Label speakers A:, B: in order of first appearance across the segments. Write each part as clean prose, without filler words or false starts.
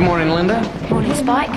A: morning, Linda.
B: Morning, Spike.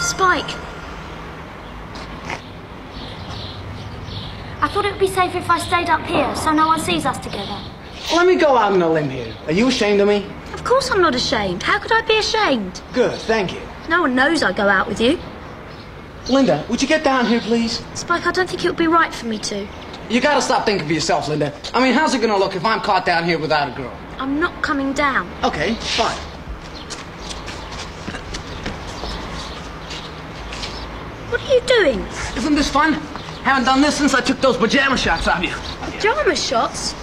B: Spike! I thought it would be safer if I stayed up here so no one sees us together.
A: Let me go out on a limb here. Are you ashamed of me?
B: Of course I'm not ashamed. How could I be ashamed?
A: Good, thank you.
B: No one knows I go out with you.
A: Linda, would you get down here, please?
B: Spike, I don't think it would be right for me to.
A: You gotta stop thinking for yourself, Linda. I mean, how's it gonna look if I'm caught down here without a girl?
B: I'm not coming down.
A: Okay, fine.
B: What are you doing?
A: Isn't this fun? Haven't done this since I took those pajama shots of you.
B: Pajama shots?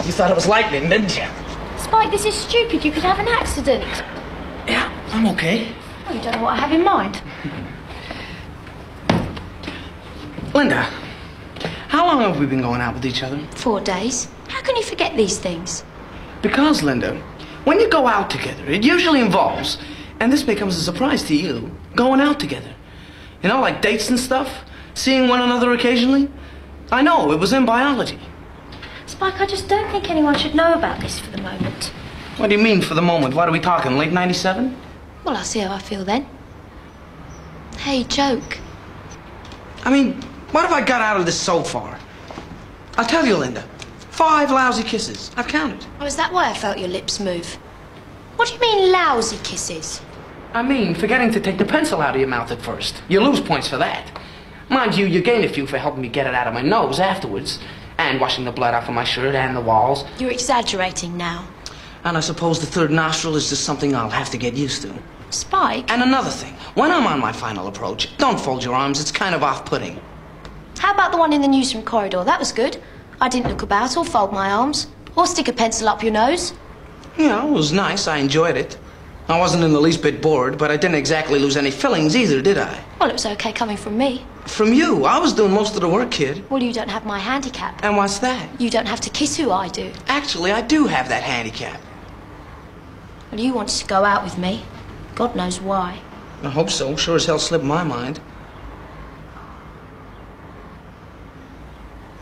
A: You thought it was lightning, didn't you?
B: Spike, this is stupid. You could have an accident.
A: Yeah, I'm okay.
B: Oh, you don't know what I have in mind.
A: Linda, how long have we been going out with each other?
B: 4 days. How can you forget these things?
A: Because, Linda, when you go out together, it usually involves, and this becomes a surprise to you, going out together. You know, like dates and stuff? Seeing one another occasionally? I know, it was in biology.
B: Spike, I just don't think anyone should know about this for the moment.
A: What do you mean, for the moment? What are we talking, late 97?
B: Well, I'll see how I feel then. Hey, joke.
A: I mean, what have I got out of this so far? I'll tell you, Linda. 5 lousy kisses. I've counted.
B: Oh, is that why I felt your lips move? What do you mean, lousy kisses?
A: I mean, forgetting to take the pencil out of your mouth at first. You lose points for that. Mind you, you gain a few for helping me get it out of my nose afterwards. And washing the blood off of my shirt and the walls.
B: You're exaggerating now.
A: And I suppose the third nostril is just something I'll have to get used to.
B: Spike?
A: And another thing, when I'm on my final approach, don't fold your arms, it's kind of off-putting.
B: How about the one in the newsroom corridor? That was good. I didn't look about or fold my arms. Or stick a pencil up your nose.
A: Yeah, it was nice. I enjoyed it. I wasn't in the least bit bored, but I didn't exactly lose any fillings either, did I?
B: Well, it was okay coming from me.
A: From you? I was doing most of the work, kid.
B: Well, you don't have my handicap.
A: And what's that?
B: You don't have to kiss who I do.
A: Actually, I do have that handicap.
B: Well, you wanted to go out with me. God knows why.
A: I hope so. Sure as hell slipped my mind.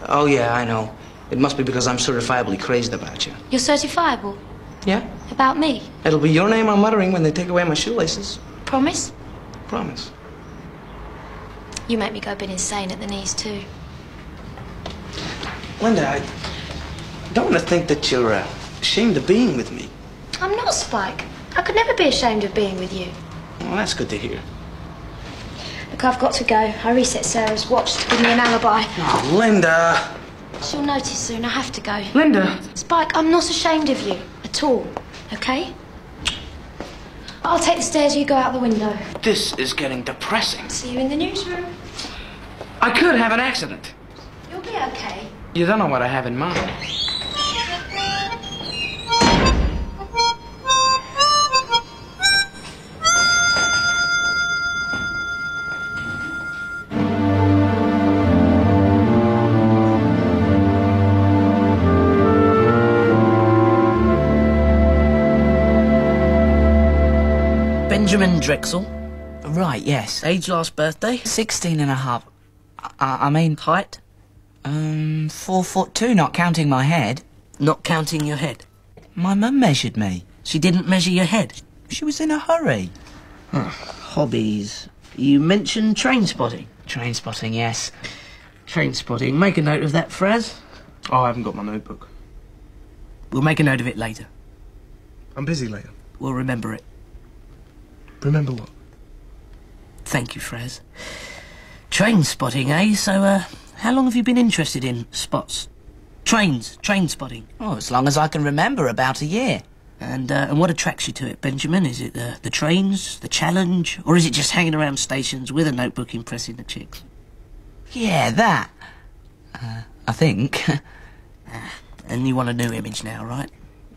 A: Oh, yeah, I know. It must be because I'm certifiably crazed about you.
B: You're certifiable?
A: Yeah?
B: About me?
A: It'll be your name I'm muttering when they take away my shoelaces.
B: Promise?
A: Promise.
B: You make me go a bit insane at the knees, too.
A: Linda, I don't want to think that you're ashamed of being with me.
B: I'm not, Spike. I could never be ashamed of being with you.
A: Well, that's good to hear.
B: Look, I've got to go. I reset Sarah's watch to give me an alibi.
A: Oh, Linda.
B: She'll notice soon. I have to go.
A: Linda.
B: Spike, I'm not ashamed of you. At all. Okay? I'll take the stairs. You go out the window.
A: This is getting depressing.
B: See you in the newsroom.
A: I could have an accident.
B: You'll be okay.
A: You don't know what I have in mind.
C: Benjamin Drexel.
D: Right, yes.
C: Age last birthday.
D: 16 and a half. I mean...
C: Height.
D: 4'2", not counting my head.
C: Not counting your head.
D: My mum measured me.
C: She didn't measure your head.
D: She was in a hurry.
C: Hobbies. You mentioned train spotting.
D: Train spotting, yes.
C: Train spotting. Make a note of that, Fraz.
E: Oh, I haven't got my notebook.
C: We'll make a note of it later.
E: I'm busy later.
C: We'll remember it.
E: Remember what?
C: Thank you, Fraz. Train spotting, eh? So, how long have you been interested in spots? Train spotting.
D: Oh, as long as I can remember, about a year.
C: And what attracts you to it, Benjamin? Is it the trains, the challenge, or is it just hanging around stations with a notebook impressing the chicks?
D: Yeah, that. I think.
C: And you want a new image now, right?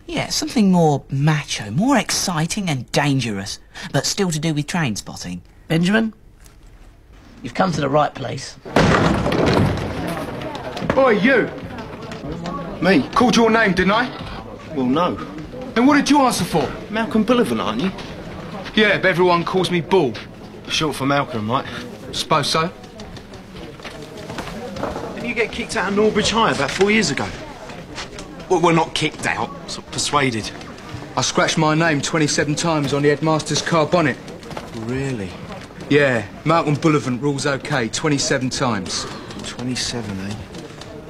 D: Yeah, something more macho, more exciting and dangerous, but still to do with train spotting.
C: Benjamin, you've come to the right place.
F: Oi, you!
A: Me?
F: Called your name, didn't I?
A: Well, no.
F: Then what did you answer for?
A: Malcolm Bullivant, aren't you?
F: Yeah, but everyone calls me Bull.
A: Short for Malcolm, right?
F: Suppose so.
G: Didn't you get kicked out of Norbridge High about 4 years ago? Well, we're not kicked out, sort of persuaded.
F: I scratched my name 27 times on the headmaster's car bonnet.
G: Really?
F: Yeah, Malcolm Bullivant rules okay 27 times.
G: 27, eh?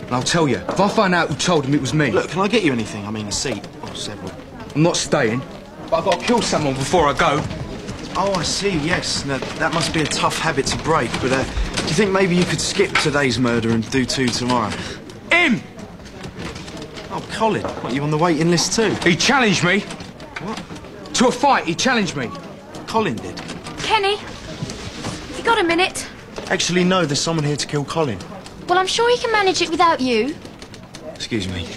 F: And I'll tell you, if I find out who told him it was me...
G: Look, can I get you anything? I mean, a seat or several.
F: I'm not staying, but I've got to kill someone before I go.
G: Oh, I see, yes. Now, that must be a tough habit to break, but do you think maybe you could skip today's murder and do 2 tomorrow?
F: Him!
G: Oh, Colin, what, you on the waiting list too?
F: He challenged me.
G: What?
F: To a fight, he challenged me.
G: Colin did?
B: Kenny, have you got a minute?
G: Actually, no, there's someone here to kill Colin.
B: Well, I'm sure he can manage it without you.
G: Excuse me.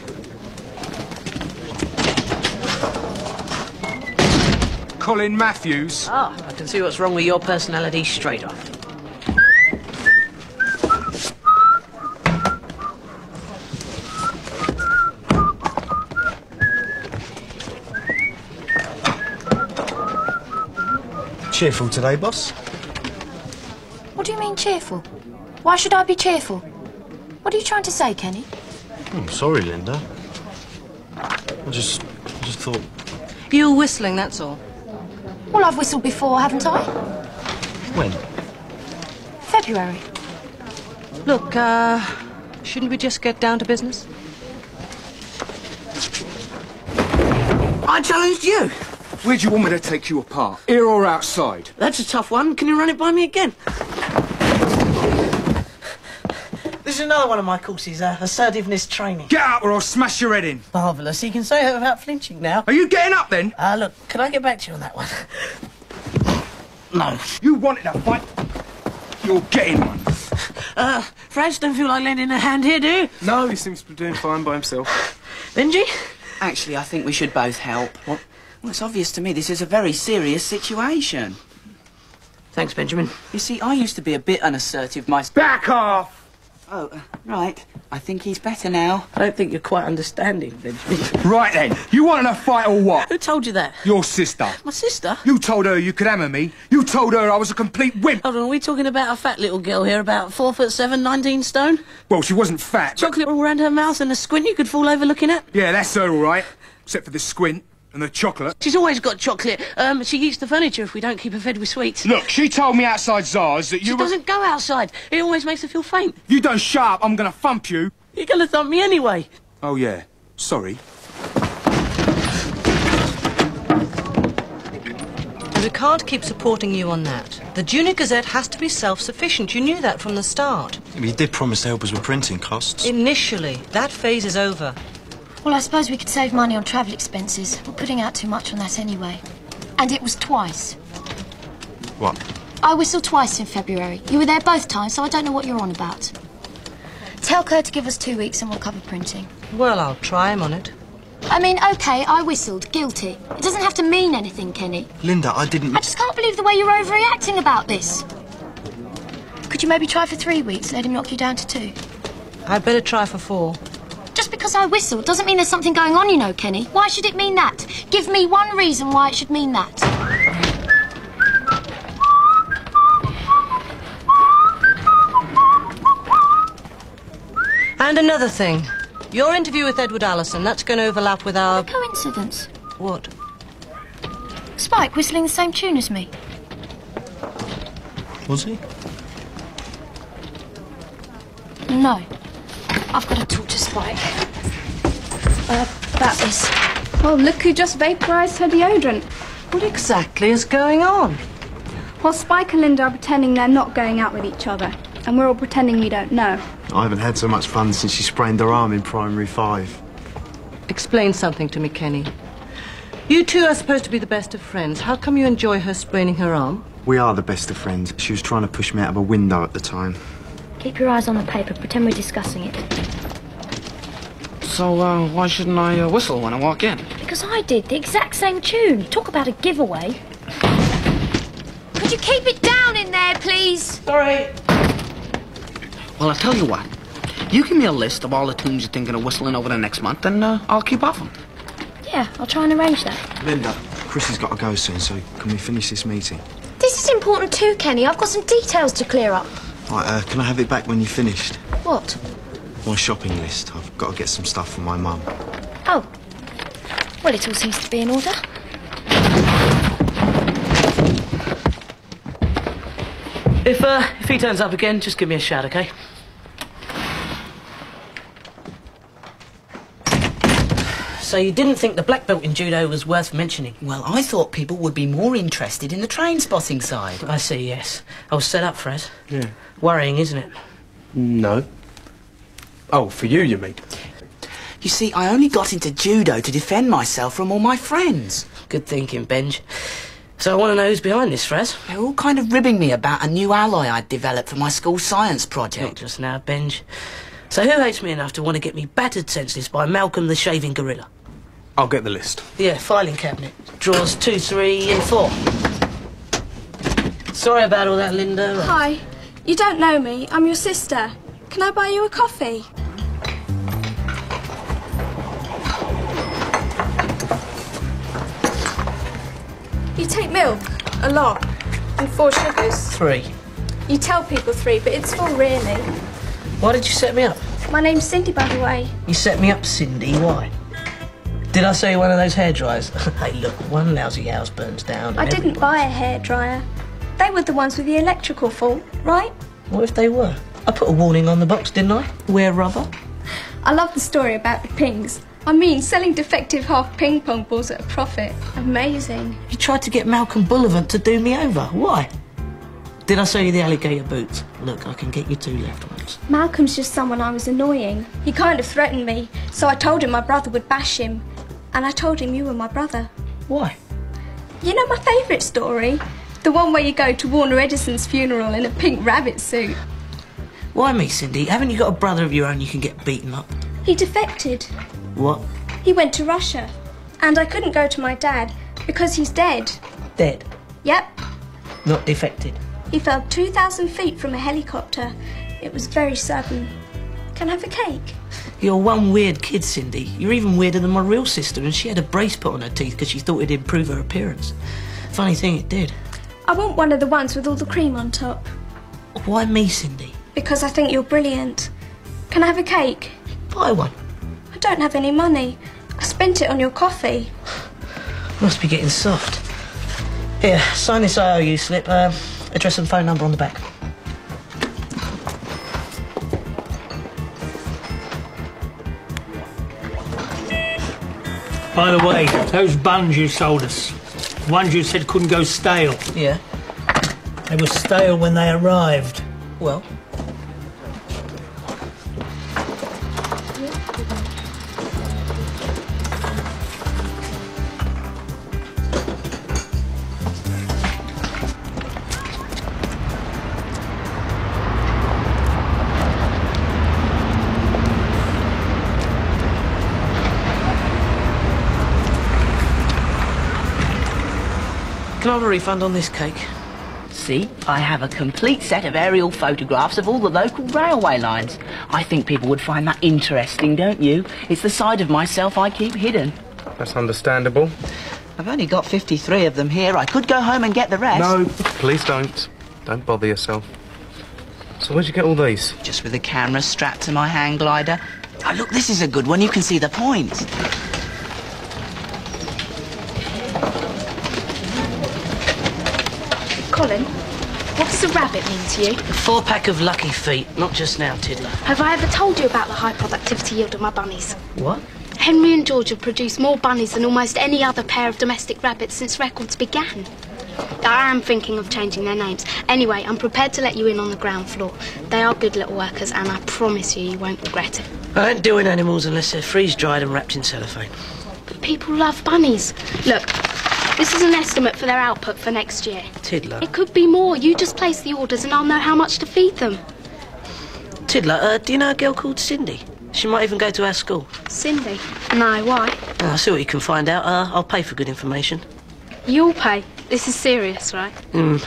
F: Colin Matthews.
C: Ah, I can see what's wrong with your personality straight off.
G: Cheerful today, boss?
B: What do you mean cheerful? Why should I be cheerful? What are you trying to say, Kenny?
G: I'm sorry, Linda. I just thought...
H: You were whistling, that's all.
B: Well, I've whistled before, haven't I?
G: When?
B: February.
H: Look, shouldn't we just get down to business?
C: I challenged you.
F: Where'd you want me to take you apart? Here or outside?
C: That's a tough one. Can you run it by me again? This is another one of my courses, assertiveness training.
F: Get up or I'll smash your head in.
C: Marvellous. You can say that without flinching now.
F: Are you getting up then?
C: Look, can I get back to you on that one? No.
F: You wanted a fight. You're getting one.
C: Franz, don't feel like lending a hand here, do you?
E: No, he seems to be doing fine by himself.
C: Benji?
D: Actually, I think we should both help. What? Well, it's obvious to me this is a very serious situation.
C: Thanks, Benjamin.
D: You see, I used to be a bit unassertive myself.
F: Back off!
D: Oh, right. I think he's better now.
C: I don't think you're quite understanding, Benjamin.
F: Right then, you wanted a fight or what?
C: Who told you that?
F: Your sister.
C: My sister?
F: You told her you could hammer me. You told her I was a complete wimp.
C: Hold on, are we talking about a fat little girl here, about 4'7", 19 stone?
F: Well, she wasn't fat. but-
C: Chocolate all round her mouth and a squint you could fall over looking at?
F: Yeah, that's her all right. Except for the squint and the chocolate.
C: She's always got chocolate. She eats the furniture if we don't keep her fed with sweets.
F: Look, she told me outside Zara's that you
C: She
F: were...
C: doesn't go outside. It always makes her feel faint.
F: If you don't shut up, I'm going to thump you.
C: You're going to thump me anyway.
F: Oh, yeah. Sorry.
H: We can't keep supporting you on that. The Junior Gazette has to be self-sufficient. You knew that from the start.
G: You did promise to help us with printing costs.
H: Initially. That phase is over.
B: Well, I suppose we could save money on travel expenses. We're putting out too much on that anyway. And it was twice.
G: What?
B: I whistled twice in February. You were there both times, so I don't know what you're on about. Tell Kerr to give us 2 weeks and we'll cover printing.
H: Well, I'll try him on it.
B: I mean, OK, I whistled. Guilty. It doesn't have to mean anything, Kenny.
G: Linda, I didn't...
B: I just can't believe the way you're overreacting about this. Could you maybe try for 3 weeks, let him knock you down to 2?
H: I'd better try for 4.
B: Just because I whistled doesn't mean there's something going on, you know, Kenny. Why should it mean that? Give me one reason why it should mean that.
H: And another thing. Your interview with Edward Allison, that's going to overlap with our...
B: What a coincidence.
H: What?
B: Spike whistling the same tune as me.
G: Was he?
B: No. I've got to talk to Spike. About this.
I: Well, look who just vaporised her deodorant.
H: What exactly is going on?
I: Well, Spike and Linda are pretending they're not going out with each other. And we're all pretending we don't know.
G: I haven't had so much fun since she sprained her arm in primary 5.
H: Explain something to me, Kenny. You two are supposed to be the best of friends. How come you enjoy her spraining her arm?
G: We are the best of friends. She was trying to push me out of a window at the time.
B: Keep your eyes on the paper. Pretend we're discussing it.
A: So, why shouldn't I whistle when I walk in?
B: Because I did the exact same tune. Talk about a giveaway. Could you keep it down in there, please?
A: Sorry. Well, I'll tell you what. You give me a list of all the tunes you're thinking of whistling over the next month, and I'll keep off them.
B: Yeah, I'll try and arrange that.
G: Linda, Chrissy's got to go soon, so can we finish this meeting?
B: This is important too, Kenny. I've got some details to clear up.
G: Right, can I have it back when you're finished?
B: What?
G: My shopping list. I've got to get some stuff for my mum.
B: Oh. Well, it all seems to be in order.
C: If he turns up again, just give me a shout, okay? So you didn't think the black belt in judo was worth mentioning?
D: Well, I thought people would be more interested in the train spotting side.
C: I see, yes. I was set up, Fred.
E: Yeah.
C: Worrying, isn't it?
E: No. Oh, for you, you mean?
D: You see, I only got into judo to defend myself from all my friends.
C: Good thinking, Benj. So I want to know who's behind this, Fraz.
D: They're all kind of ribbing me about a new ally I'd developed for my school science project.
C: Not just now, Benj. So who hates me enough to want to get me battered senseless by Malcolm the Shaving Gorilla?
E: I'll get the list.
C: Yeah, filing cabinet. Drawers 2, 3 and 4. Sorry about all that, Linda.
I: Hi. You don't know me. I'm your sister. Can I buy you a coffee? You take milk, a lot, and 4 sugars.
C: 3.
I: You tell people 3, but it's 4 really.
C: Why did you set me up?
I: My name's Cindy, by the way.
C: You set me up, Cindy. Why? Did I sell you one of those hairdryers? Hey, look, one lousy house burns down.
I: I didn't buy a hairdryer. They were the ones with the electrical fault, right?
C: What if they were? I put a warning on the box, didn't I? Wear rubber.
I: I love the story about the pings. I mean, selling defective half ping pong balls at a profit. Amazing.
C: You tried to get Malcolm Bullivant to do me over. Why? Did I sell you the alligator boots? Look, I can get you 2 left ones.
I: Malcolm's just someone I was annoying. He kind of threatened me, so I told him my brother would bash him. And I told him you were my brother.
C: Why?
I: You know my favourite story? The one where you go to Warner Edison's funeral in a pink rabbit suit.
C: Why me, Cindy? Haven't you got a brother of your own you can get beaten up?
I: He defected.
C: What?
I: He went to Russia. And I couldn't go to my dad because he's dead.
C: Dead?
I: Yep.
C: Not defected?
I: He fell 2,000 feet from a helicopter. It was very sudden. Can I have a cake?
C: You're one weird kid, Cindy. You're even weirder than my real sister, and she had a brace put on her teeth because she thought it'd improve her appearance. Funny thing, it did.
I: I want one of the ones with all the cream on top.
C: Why me, Cindy?
I: Because I think you're brilliant. Can I have a cake?
C: Buy one.
I: I don't have any money. I spent it on your coffee.
C: Must be getting soft. Here, sign this IOU slip. Address and phone number on the back.
J: By the way, those buns you sold us, the ones you said couldn't go stale,
C: Yeah?
J: they were stale when they arrived.
C: Well? Can I have a refund on this cake?
K: See, I have a complete set of aerial photographs of all the local railway lines. I think people would find that interesting, don't you? It's the side of myself I keep hidden.
E: That's understandable.
K: I've only got 53 of them here. I could go home and get the rest.
E: No, please don't. Don't bother yourself. So where'd you get all these?
K: Just with a camera strapped to my hang glider. Oh, look, this is a good one. You can see the points.
B: Colin, what does a rabbit mean to you?
C: A 4-pack of lucky feet. Not just now, Tiddy.
B: Have I ever told you about the high productivity yield of my bunnies?
C: What?
B: Henry and George have produced more bunnies than almost any other pair of domestic rabbits since records began. I am thinking of changing their names. Anyway, I'm prepared to let you in on the ground floor. They are good little workers, and I promise you, you won't regret it.
C: I don't deal in animals unless they're freeze-dried and wrapped in cellophane.
B: people love bunnies. Look, this is an estimate for their output for next year.
C: Tiddler.
B: It could be more. You just place the orders and I'll know how much to feed them.
C: Tiddler, do you know a girl called Cindy? She might even go to our school.
B: Cindy? No, why?
C: Oh, I'll see what you can find out. I'll pay for good information.
B: You'll pay. This is serious, right?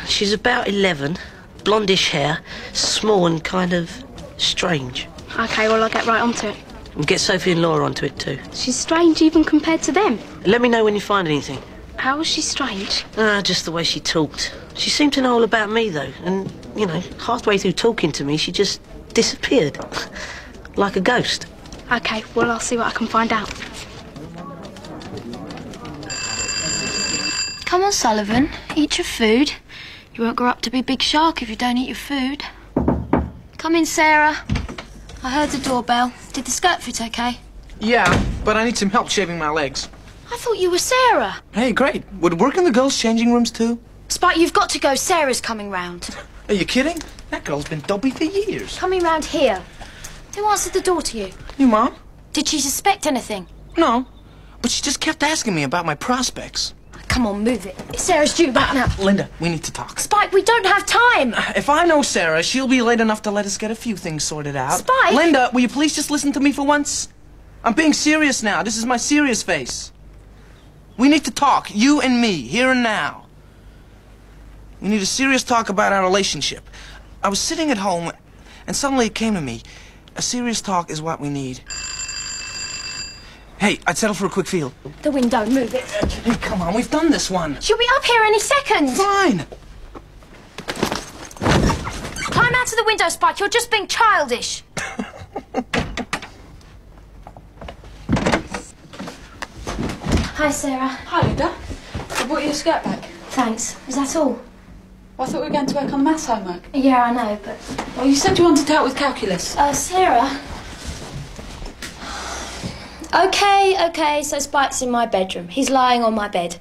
C: She's about 11, blondish hair, small and kind of strange.
B: OK, well, I'll get right onto it.
C: And get Sophie and Laura onto it too.
B: She's strange even compared to them.
C: Let me know when you find anything.
B: How was she strange?
C: Just the way she talked. She seemed to know all about me, though. And, you know, halfway through talking to me, she just disappeared. Like a ghost.
B: OK, well, I'll see what I can find out.
L: Come on, Sullivan. Eat your food. You won't grow up to be Big Shark if you don't eat your food. Come in, Sarah. I heard the doorbell. Did the skirt fit okay?
A: Yeah, but I need some help shaving my legs.
L: I thought you were Sarah.
A: Hey, great. Would it work in the girls' changing rooms, too?
L: Spike, you've got to go. Sarah's coming round.
A: Are you kidding? That girl's been dopey for years.
L: Coming round here. Who answered the door to you?
A: Your mom?
L: Did she suspect anything?
A: No, but she just kept asking me about my prospects.
L: Come on, move it. Sarah's due back now.
A: Linda, we need to talk.
L: Spike, we don't have time.
A: If I know Sarah, she'll be late enough to let us get a few things sorted out.
L: Spike!
A: Linda, will you please just listen to me for once? I'm being serious now. This is my serious face. We need to talk, you and me, here and now. We need a serious talk about our relationship. I was sitting at home, and suddenly it came to me. A serious talk is what we need. Hey, I'd settle for a quick feel.
L: The window, move it.
A: Hey, come on, we've done this one.
L: She'll be up here any second.
A: Fine.
L: Climb out of the window, Spike. You're just being childish. Hi, Sarah.
M: Hi, Linda. I brought you a skirt back.
L: Thanks. Is that all?
M: Well, I thought we were going to work on maths homework.
L: Yeah, I know, but...
M: Well, you said you wanted to help with calculus.
L: Sarah... Okay, so Spike's in my bedroom. He's lying on my bed.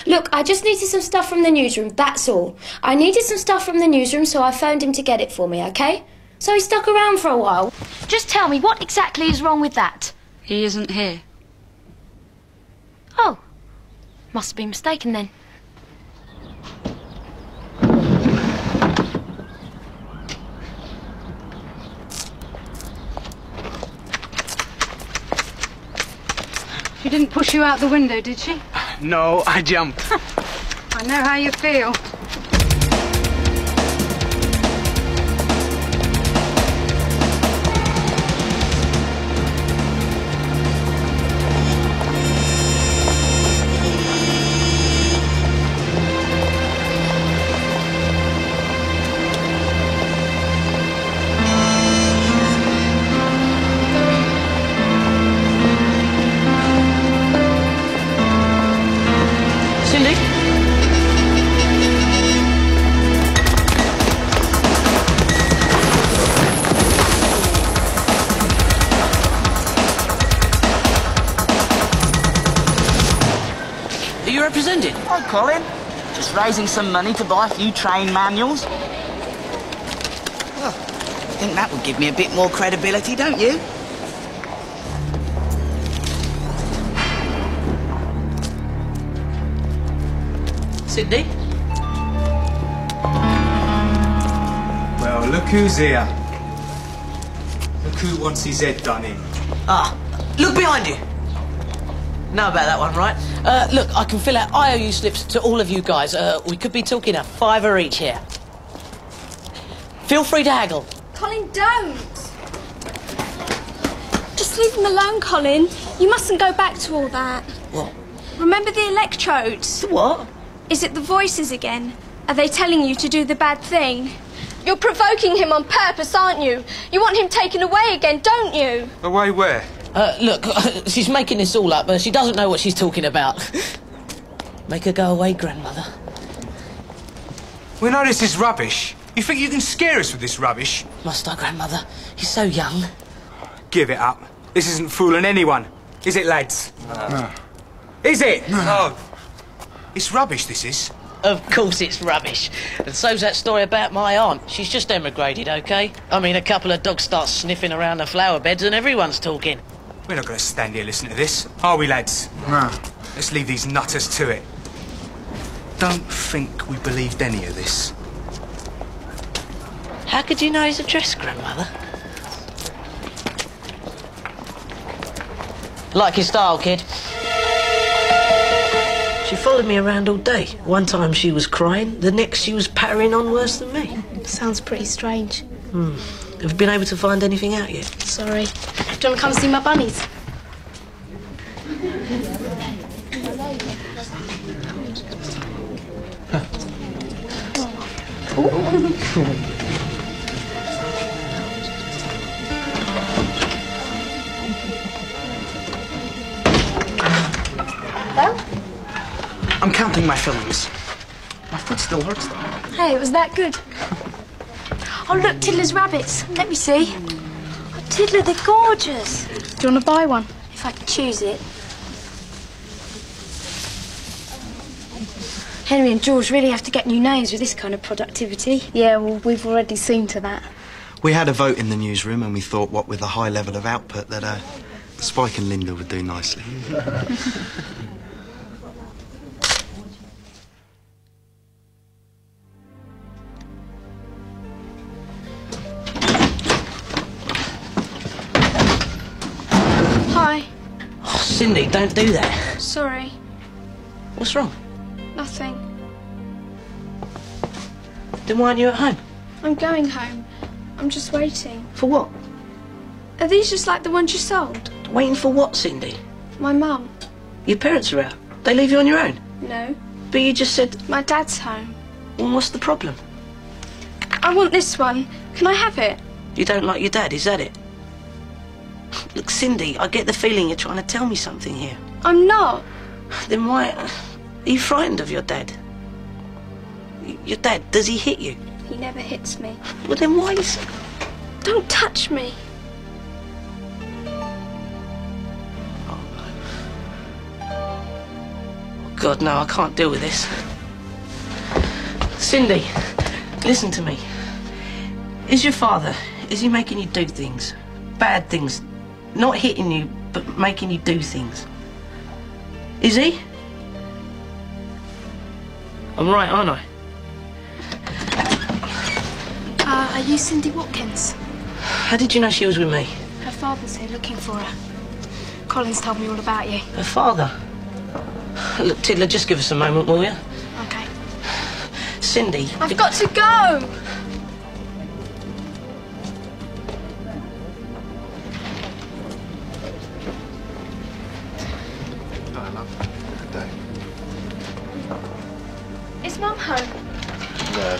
L: Look, I just needed some stuff from the newsroom, that's all. I needed some stuff from the newsroom, so I phoned him to get it for me, OK? So he stuck around for a while. Just tell me, what exactly is wrong with that?
M: He isn't here.
L: Oh. Must have been mistaken, then.
M: She didn't push you out the window, did she?
A: No, I jumped.
M: I know how you feel.
K: Represented? Hi, Colin. Just raising some money to buy a few train manuals.
N: Well, I think that would give me a bit more credibility, don't you?
C: Sydney?
F: Well, look who's here. Look who wants his head done in.
C: Look behind you. Know about that one, right? Look, I can fill out IOU slips to all of you guys. We could be talking a £5 each here. Feel free to haggle.
I: Colin, don't! Just leave him alone, Colin. You mustn't go back to all that.
C: What?
I: Remember the electrodes?
C: The what?
I: Is it the voices again? Are they telling you to do the bad thing? You're provoking him on purpose, aren't you? You want him taken away again, don't you?
F: Away where?
C: Look, she's making this all up, but she doesn't know what she's talking about. Make her go away, grandmother.
F: We know this is rubbish. You think you can scare us with this rubbish?
C: Must I, grandmother? He's so young.
F: Give it up. This isn't fooling anyone. Is it, lads? No. Is it? No. It's rubbish, this is.
C: Of course it's rubbish. And so's that story about my aunt. She's just emigrated, OK? I mean, a couple of dogs start sniffing around the flower beds and everyone's talking.
F: We're not going to stand here listening to this, are we, lads?
G: No.
F: Let's leave these nutters to it.
A: Don't think we believed any of this.
C: How could you know his address, Grandmother? Like your style, kid. She followed me around all day. One time she was crying, the next she was pattering on worse than me.
B: Sounds pretty strange.
C: Have you been able to find anything out yet?
B: Sorry. Do you want to come see my bunnies?
A: I'm counting my fillings. My foot still hurts, though.
I: Hey, was that good? Oh, look, Tiddler's rabbits. Let me see. Oh, Tiddler, they're gorgeous.
B: Do you want to buy one?
I: If I can choose it. Henry and George really have to get new names with this kind of productivity.
B: Yeah, well, we've already seen to that.
G: We had a vote in the newsroom and we thought, what with the high level of output, that Spike and Linda would do nicely.
I: Hi.
C: Oh, Cindy, don't do that.
I: Sorry.
C: What's wrong?
I: Nothing.
C: Then why aren't you at home?
I: I'm going home. I'm just waiting.
C: For what?
I: Are these just like the ones you sold?
C: Waiting for what, Cindy?
I: My mum.
C: Your parents are out. They leave you on your own.
I: No.
C: But you just said...
I: My dad's home.
C: Well, what's the problem?
I: I want this one. Can I have it?
C: You don't like your dad, is that it? Look, Cindy, I get the feeling you're trying to tell me something here.
I: I'm not.
C: Then why... Are you frightened of your dad? Your dad, does he hit you?
I: He never hits me.
C: Well, then why is...
I: Don't touch me.
C: God, no, I can't deal with this. Cindy, listen to me. Is your father, is he making you do things? Bad things? Not hitting you, but making you do things? Is he? I'm right, aren't I?
B: Are you Cindy Watkins?
C: How did you know she was with me?
B: Her father's here looking for her. Colin's told me all about you.
C: Her father? Look, Tiddler, just give us a moment, will you?
B: Okay.
C: Cindy...
I: I've got to go!
G: I love. Good day.
I: Is Mum home?
G: No.